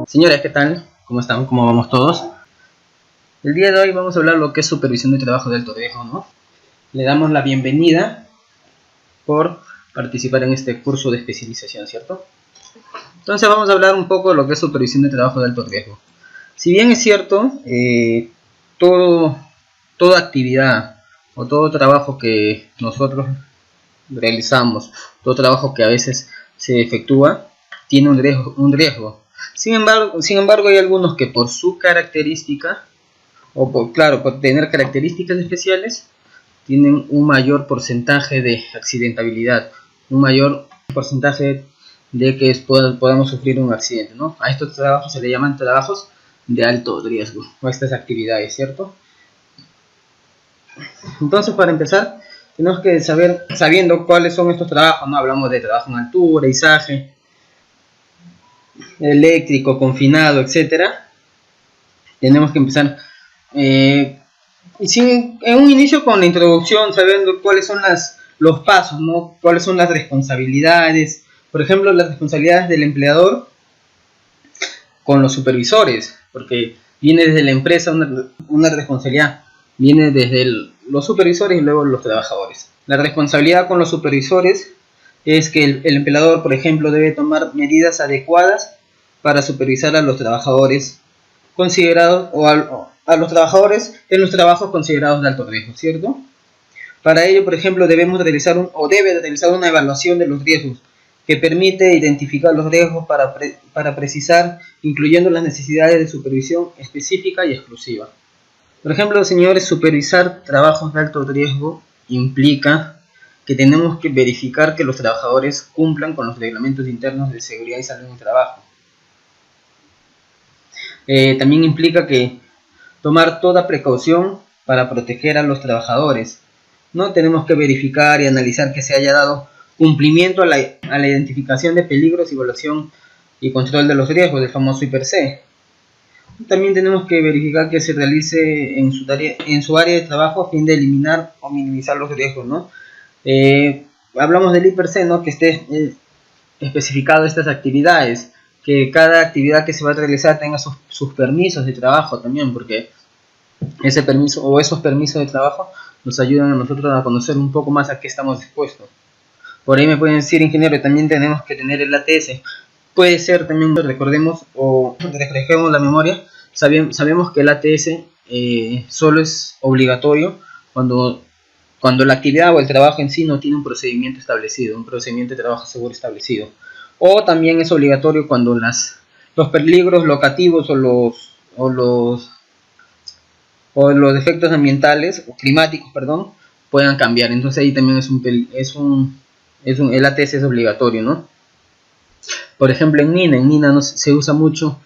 Señores, ¿qué tal? ¿Cómo están? ¿Cómo vamos todos? El día de hoy vamos a hablar lo que es supervisión de trabajo de alto riesgo, ¿no? Le damos la bienvenida por participar en este curso de especialización, ¿cierto? Entonces vamos a hablar un poco de lo que es supervisión de trabajo de alto riesgo. Si bien es cierto, toda actividad o todo trabajo que nosotros realizamos, todo trabajo que a veces se efectúa, tiene un riesgo. Sin embargo, hay algunos que por su característica, o por tener características especiales, tienen un mayor porcentaje de accidentabilidad, un mayor porcentaje de que podamos sufrir un accidente, ¿no? A estos trabajos se le llaman trabajos de alto riesgo, o estas actividades, ¿cierto? Entonces, para empezar, tenemos que sabiendo cuáles son estos trabajos, ¿no? Hablamos de trabajo en altura, izaje, eléctrico, confinado, etcétera. Tenemos que empezar en un inicio con la introducción, sabiendo cuáles son los pasos, ¿no? Cuáles son las responsabilidades. Por ejemplo, las responsabilidades del empleador con los supervisores, porque viene desde la empresa una responsabilidad, viene desde los supervisores y luego los trabajadores. La responsabilidad con los supervisores es que el empleador, por ejemplo, debe tomar medidas adecuadas para supervisar a los trabajadores considerados o a los trabajadores en los trabajos considerados de alto riesgo, ¿cierto? Para ello, por ejemplo, debe realizar una evaluación de los riesgos que permite identificar los riesgos para precisar, incluyendo las necesidades de supervisión específica y exclusiva. Por ejemplo, señores, supervisar trabajos de alto riesgo implica que tenemos que verificar que los trabajadores cumplan con los reglamentos internos de seguridad y salud en el trabajo. También implica que tomar toda precaución para proteger a los trabajadores. No tenemos que verificar y analizar que se haya dado cumplimiento a la identificación de peligros, evaluación y control de los riesgos, del famoso IPRC. También tenemos que verificar que se realice en su área de trabajo a fin de eliminar o minimizar los riesgos, ¿no? Hablamos del IPRC, ¿no? Que esté especificado estas actividades, que cada actividad que se va a realizar tenga sus permisos de trabajo también, porque ese permiso o esos permisos de trabajo nos ayudan a nosotros a conocer un poco más a qué estamos expuestos. Por ahí me pueden decir, ingeniero, también tenemos que tener el ATS. Puede ser también, recordemos o refresquemos la memoria, sabemos que el ATS solo es obligatorio cuando la actividad o el trabajo en sí no tiene un procedimiento establecido, un procedimiento de trabajo seguro establecido. O también es obligatorio cuando los peligros locativos o los defectos ambientales o climáticos, puedan cambiar. Entonces ahí también el ATS es obligatorio, ¿no? Por ejemplo, en NINA no se usa mucho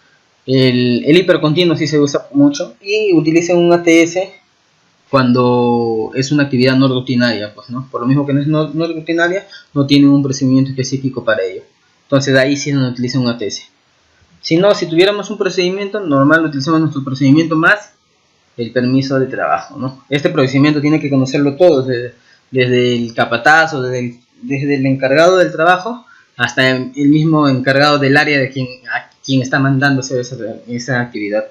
el hipercontinuo, sí se usa mucho, y utilizan un ATS cuando es una actividad no rutinaria, pues, ¿no? Por lo mismo que no es no rutinaria, no tienen un procedimiento específico para ello. Entonces ahí sí no utiliza un ATS. Si tuviéramos un procedimiento normal, utilizamos nuestro procedimiento más el permiso de trabajo, ¿no? Este procedimiento tiene que conocerlo todos, desde el capataz o desde el encargado del trabajo hasta el mismo encargado del área a quien está mandando hacer esa actividad.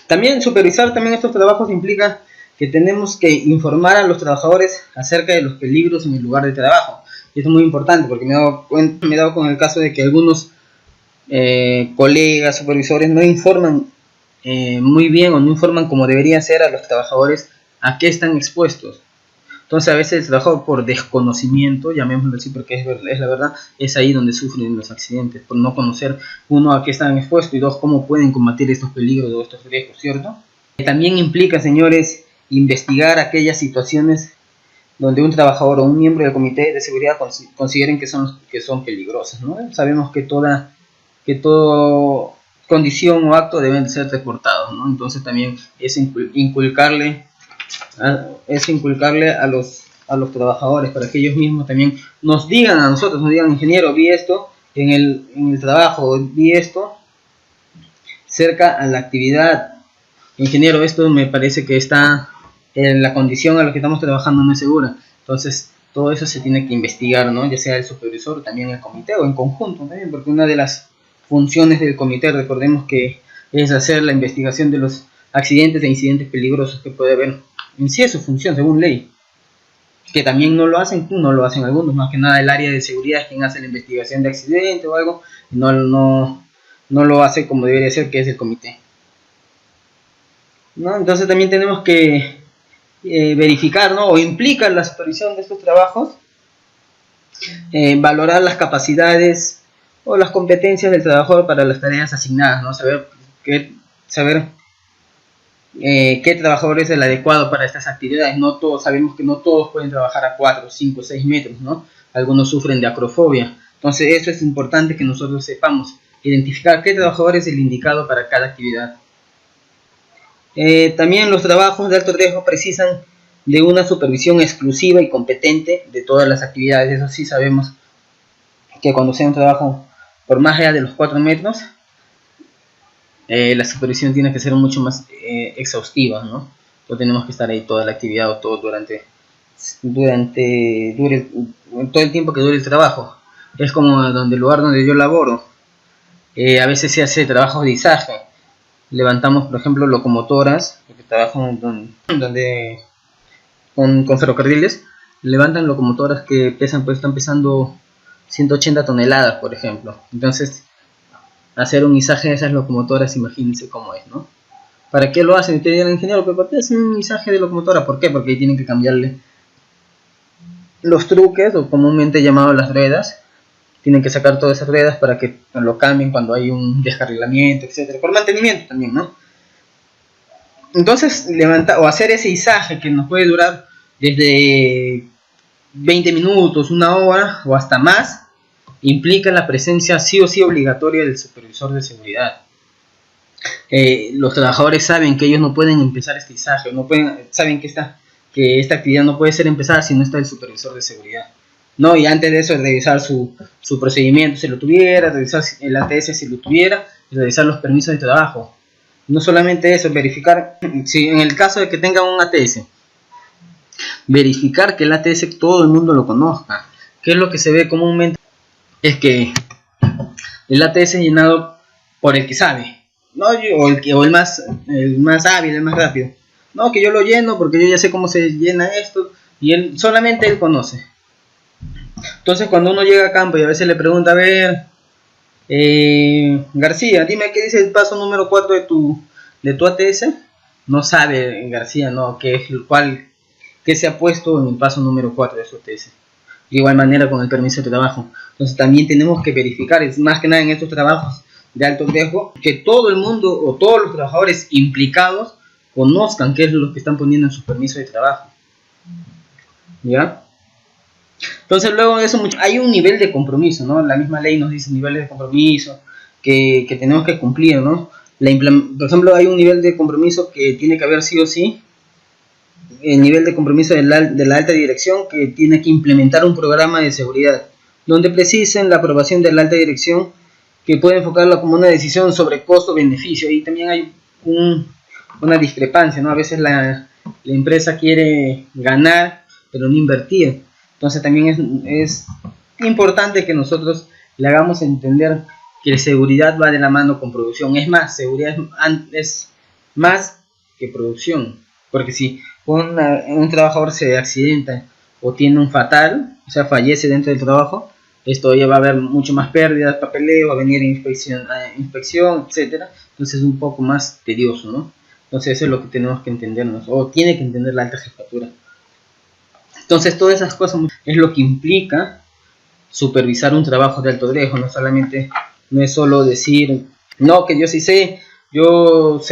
También supervisar estos trabajos implica que tenemos que informar a los trabajadores acerca de los peligros en el lugar de trabajo. Y esto es muy importante porque me he dado con el caso de que algunos colegas, supervisores no informan muy bien o no informan como debería ser a los trabajadores a qué están expuestos. Entonces a veces el trabajo por desconocimiento, llamémoslo así porque es la verdad, es ahí donde sufren los accidentes, por no conocer, uno, a qué están expuestos y dos, cómo pueden combatir estos peligros o estos riesgos, ¿cierto? También implica, señores, investigar aquellas situaciones donde un trabajador o un miembro del comité de seguridad consideren que son peligrosas, ¿no? Sabemos que toda condición o acto deben ser reportados, ¿no? Entonces también es inculcarle a los trabajadores para que ellos mismos también nos digan a nosotros, ingeniero, vi esto en el trabajo, vi esto cerca a la actividad, ingeniero, esto me parece que está en la condición a la que estamos trabajando no es segura. Entonces todo eso se tiene que investigar, ¿no? Ya sea el supervisor, también el comité o en conjunto también, porque una de las funciones del comité, recordemos que es hacer la investigación de los accidentes e incidentes peligrosos que puede haber. En sí es su función según ley, que también no lo hacen algunos, más que nada el área de seguridad es quien hace la investigación de accidente o algo, no lo hace como debería ser, que es el comité, ¿no? Entonces también tenemos que verificar, ¿no? O implica la supervisión de estos trabajos, valorar las capacidades o las competencias del trabajador para las tareas asignadas, ¿no? Saber qué trabajador es el adecuado para estas actividades. No todos, sabemos que no todos pueden trabajar a 4, 5, 6 metros, ¿no? Algunos sufren de acrofobia. Entonces eso es importante que nosotros sepamos, identificar qué trabajador es el indicado para cada actividad. También los trabajos de alto riesgo precisan de una supervisión exclusiva y competente de todas las actividades. Eso sí sabemos que cuando sea un trabajo por más allá de los 4 metros, la supervisión tiene que ser mucho más exhaustiva, ¿no? No tenemos que estar ahí toda la actividad o todo durante todo el tiempo que dure el trabajo. Es como el lugar donde yo laboro. A veces se hace trabajo de izaje. Levantamos, por ejemplo, locomotoras, porque trabajo con ferrocarriles. Levantan locomotoras que están pesando 180 toneladas, por ejemplo. Entonces, hacer un izaje de esas locomotoras, imagínense cómo es, ¿no? ¿Para qué lo hacen? Ustedes dirán, ingeniero, ¿pero por qué hacen un izaje de locomotora? ¿Por qué? Porque ahí tienen que cambiarle los truques, o comúnmente llamados las ruedas. Tienen que sacar todas esas ruedas para que lo cambien cuando hay un descarrilamiento, etcétera, por mantenimiento también, ¿no? Entonces, hacer ese izaje que nos puede durar desde 20 minutos, una hora o hasta más, implica la presencia sí o sí obligatoria del supervisor de seguridad. Los trabajadores saben que ellos no pueden empezar este izaje, saben que esta actividad no puede ser empezada si no está el supervisor de seguridad, ¿no? Y antes de eso, revisar su procedimiento si lo tuviera, revisar el ATS si lo tuviera, y revisar los permisos de trabajo. No solamente eso, verificar, si en el caso de que tenga un ATS, verificar que el ATS todo el mundo lo conozca. ¿Qué es lo que se ve comúnmente? Es que el ATS es llenado por el que sabe, ¿no? O el más hábil, el más rápido. No, que yo lo lleno porque yo ya sé cómo se llena esto, y solamente él conoce. Entonces cuando uno llega a campo y a veces le pregunta, a ver, García, dime qué dice el paso número 4 de tu ATS, no sabe García, ¿no? qué se ha puesto en el paso número 4 de su ATS. De igual manera con el permiso de trabajo. Entonces también tenemos que verificar, es más que nada en estos trabajos de alto riesgo, que todo el mundo o todos los trabajadores implicados conozcan qué es lo que están poniendo en su permiso de trabajo, ¿ya? Entonces luego de eso hay un nivel de compromiso, ¿no? La misma ley nos dice niveles de compromiso que tenemos que cumplir, ¿no? Por ejemplo, hay un nivel de compromiso que tiene que haber sí o sí, el nivel de compromiso de la alta dirección, que tiene que implementar un programa de seguridad, donde precisen la aprobación de la alta dirección, que puede enfocarlo como una decisión sobre costo-beneficio. Y también hay una discrepancia, ¿no? A veces la empresa quiere ganar, pero no invertir. Entonces también es importante que nosotros le hagamos entender que seguridad va de la mano con producción. Es más, seguridad es más que producción. Porque si un trabajador se accidenta o tiene un fatal, o sea, fallece dentro del trabajo, esto ya va a haber mucho más pérdidas, papeleo, va a venir inspección, etcétera. Entonces es un poco más tedioso, ¿no? Entonces eso es lo que tenemos que entendernos, o tiene que entender la alta jefatura. Entonces todas esas cosas es lo que implica supervisar un trabajo de alto riesgo. No es solo decir, no, que yo sé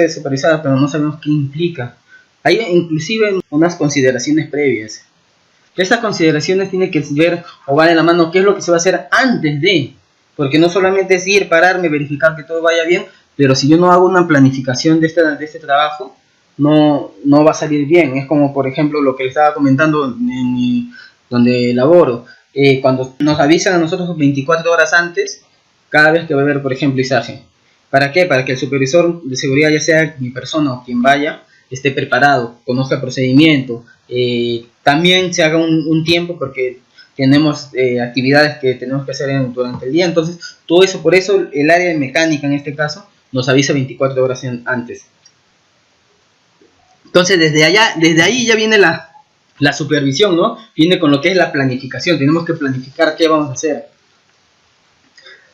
supervisar, pero no sabemos qué implica. Hay inclusive unas consideraciones previas. Estas consideraciones tienen que ver o van de la mano qué es lo que se va a hacer antes de, porque no solamente es ir, pararme, verificar que todo vaya bien, pero si yo no hago una planificación de este trabajo, no va a salir bien. Es como, por ejemplo, lo que les estaba comentando donde laboro. Cuando nos avisan a nosotros 24 horas antes, cada vez que va a haber, por ejemplo, izaje. ¿Para qué? Para que el supervisor de seguridad, ya sea mi persona o quien vaya, esté preparado, conozca el procedimiento. También se haga un tiempo, porque tenemos actividades que tenemos que hacer durante el día. Entonces, todo eso, por eso el área de mecánica en este caso nos avisa 24 horas antes. Entonces, desde ahí ya viene la supervisión, ¿no? Viene con lo que es la planificación. Tenemos que planificar qué vamos a hacer.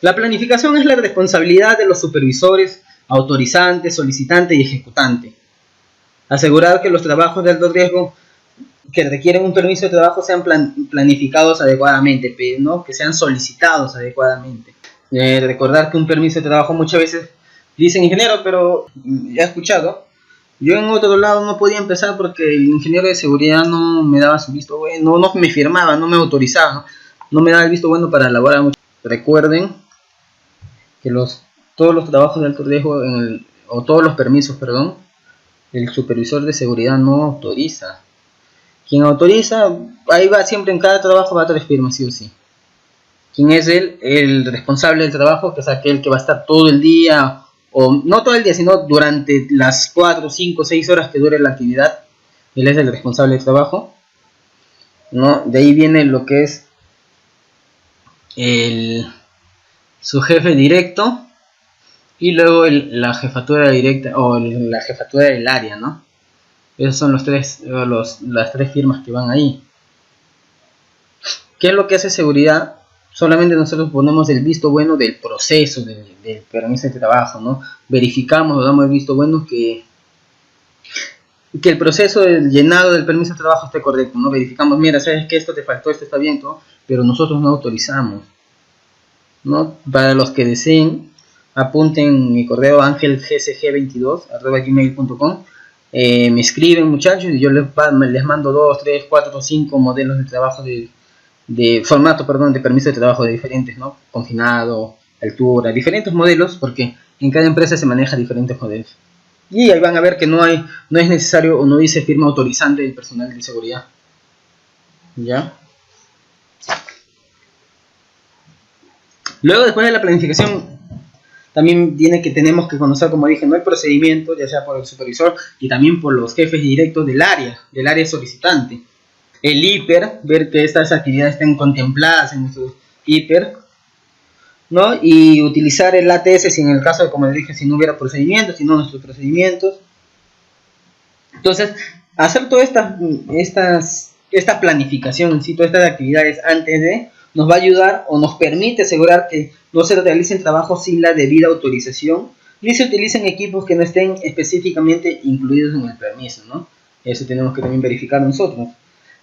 La planificación es la responsabilidad de los supervisores, autorizantes, solicitantes y ejecutantes. Asegurar que los trabajos de alto riesgo que requieren un permiso de trabajo sean planificados adecuadamente, ¿no? Que sean solicitados adecuadamente. Recordar que un permiso de trabajo muchas veces dicen ingeniero, pero ya he escuchado. Yo en otro lado no podía empezar porque el ingeniero de seguridad no me daba su visto bueno, no me firmaba, no me autorizaba, no me daba el visto bueno para elaborar mucho. Recuerden que todos los trabajos de alto riesgo, o todos los permisos, perdón, el supervisor de seguridad no autoriza. Quien autoriza, ahí va siempre en cada trabajo, va a 3 firmas, sí o sí. ¿Quién es el responsable del trabajo? Que es aquel que va a estar todo el día, o no todo el día, sino durante las 4, 5, 6 horas que dure la actividad. Él es el responsable del trabajo, ¿no? De ahí viene lo que es su jefe directo, y luego la jefatura directa o la jefatura del área, ¿no? Esos son las 3 firmas que van ahí. ¿Qué es lo que hace seguridad? Solamente nosotros ponemos el visto bueno del proceso del permiso de trabajo, ¿no? Verificamos o damos el visto bueno que el proceso del llenado del permiso de trabajo esté correcto, ¿no? Verificamos, mira, sabes que esto te faltó, esto está bien, ¿no? Pero nosotros no autorizamos, ¿no? Para los que deseen, apunten mi correo angelgsg22@gmail.com. Me escriben, muchachos, y yo les mando 2, 3, 4, 5 modelos de trabajo de formato, perdón, de permiso de trabajo de diferentes, ¿no? Confinado, altura, diferentes modelos, porque en cada empresa se maneja diferentes modelos. Y ahí van a ver que no es necesario o no dice firma autorizante del personal de seguridad. ¿Ya? Luego, después de la planificación, también viene que tenemos que conocer, como dije, ¿no? El procedimiento, ya sea por el supervisor y también por los jefes directos del área solicitante. El IPER, ver que estas actividades estén contempladas en nuestro IPER, ¿no? Y utilizar el ATS si en el caso de, como les dije, si no hubiera procedimientos, sino nuestros procedimientos. Entonces, hacer toda esta planificación, ¿sí? Todas estas actividades antes de, nos va a ayudar o nos permite asegurar que no se realicen trabajos sin la debida autorización ni se utilicen equipos que no estén específicamente incluidos en el permiso, ¿no? Eso tenemos que también verificar nosotros.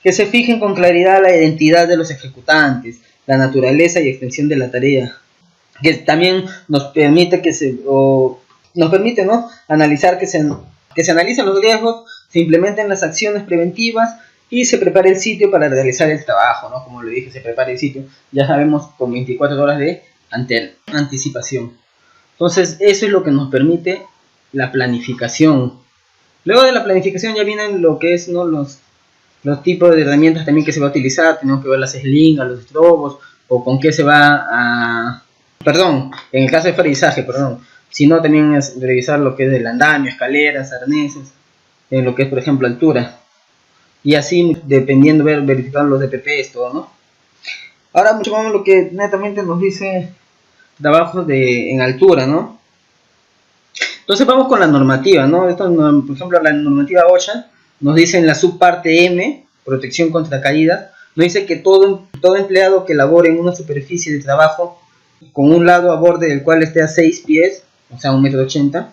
Que se fijen con claridad la identidad de los ejecutantes, la naturaleza y extensión de la tarea. Que también nos permite ¿no? Analizar que se analicen los riesgos, se implementen las acciones preventivas y se prepare el sitio para realizar el trabajo, ¿no? Como le dije, se prepare el sitio, ya sabemos, con 24 horas de anticipación. Entonces, eso es lo que nos permite la planificación. Luego de la planificación ya vienen lo que es, ¿no? Los tipos de herramientas también que se va a utilizar. Tenemos que ver las slingas, los estrobos, o con qué se va a... Perdón, en el caso de frenaje, sino también es revisar lo que es el andamio, escaleras, arneses, en lo que es, por ejemplo, altura. Y así, dependiendo, verificar los DPPs, todo, ¿no? Ahora, mucho más lo que netamente nos dice trabajos en altura, ¿no? Entonces vamos con la normativa, ¿no? Esto, por ejemplo, la normativa OSHA nos dice en la subparte M, protección contra caídas, nos dice que todo empleado que labore en una superficie de trabajo con un lado a borde del cual esté a 6 pies, o sea, 1,80 m,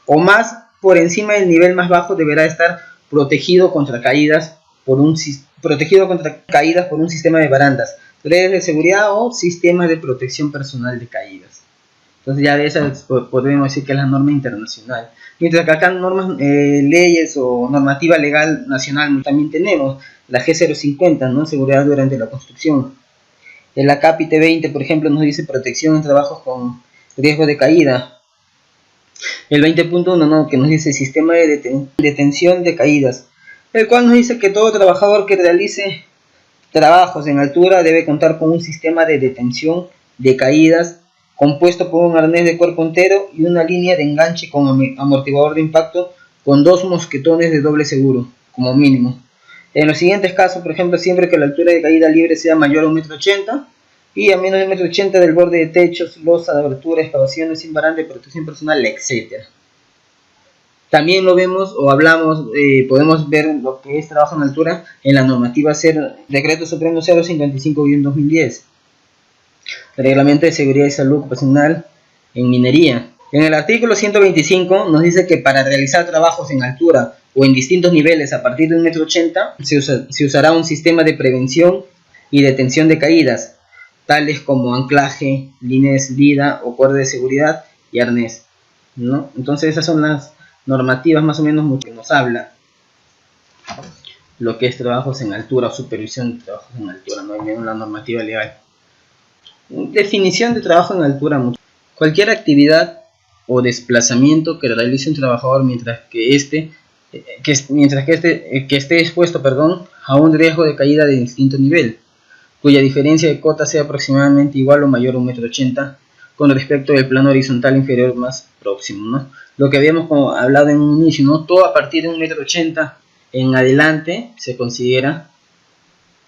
o más por encima del nivel más bajo, deberá estar protegido contra caídas por un sistema de barandas, redes de seguridad o sistemas de protección personal de caídas. Entonces ya de esas podemos decir que es la norma internacional. Mientras que acá normas, leyes o normativa legal nacional también tenemos la G050, ¿no? Seguridad durante la construcción. El ACAPIT 20, por ejemplo, nos dice protección en trabajos con riesgo de caída. El 20.1, ¿no? Que nos dice sistema de detención de caídas, el cual nos dice que todo trabajador que realice trabajos en altura debe contar con un sistema de detención de caídas compuesto por un arnés de cuerpo entero y una línea de enganche con amortiguador de impacto con 2 mosquetones de doble seguro, como mínimo. En los siguientes casos, por ejemplo, siempre que la altura de caída libre sea mayor a 1,80 m y a menos de 1,80 m del borde de techos, losa de abertura, excavaciones sin baranda de protección personal, etc. También lo vemos o hablamos, podemos ver lo que es trabajo en altura en la normativa Decreto Supremo 055-2010, Reglamento de Seguridad y Salud Ocupacional en Minería. En el artículo 125 nos dice que para realizar trabajos en altura o en distintos niveles a partir de 1,80 m se usará un sistema de prevención y detención de caídas, tales como anclaje, línea de salida o cuerda de seguridad y arnés, ¿no? Entonces esas son las normativas más o menos que nos habla lo que es trabajos en altura o supervisión de trabajos en altura, no hay ninguna normativa legal. Definición de trabajo en altura: cualquier actividad o desplazamiento que realice un trabajador mientras que esté expuesto a un riesgo de caída de distinto nivel, cuya diferencia de cota sea aproximadamente igual o mayor a 1,80 m con respecto del plano horizontal inferior más próximo, ¿no? Lo que habíamos hablado en un inicio, ¿no? Todo a partir de 1,80 m en adelante se considera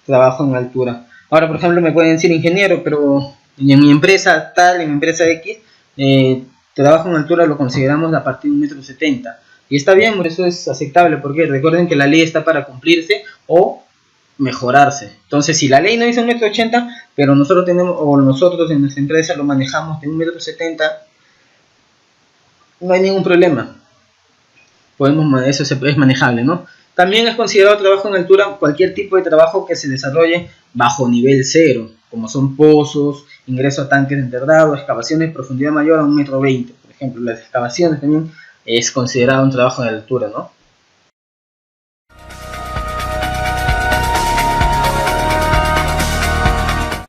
trabajo en altura. Ahora, por ejemplo, me pueden decir ingeniero, pero en mi empresa tal, en mi empresa X, trabajo en altura lo consideramos a partir de 1,70 m. Y está bien, por eso es aceptable, porque recuerden que la ley está para cumplirse o mejorarse. Entonces, si la ley no dice 1,80 m, pero nosotros en nuestra empresa lo manejamos de 1,70 m, no hay ningún problema. Eso es manejable, ¿no? También es considerado trabajo en altura cualquier tipo de trabajo que se desarrolle bajo nivel cero, como son pozos, ingreso a tanques de enterrado, excavaciones de profundidad mayor a 1,20 m. Por ejemplo, las excavaciones también es considerado un trabajo de altura, ¿no?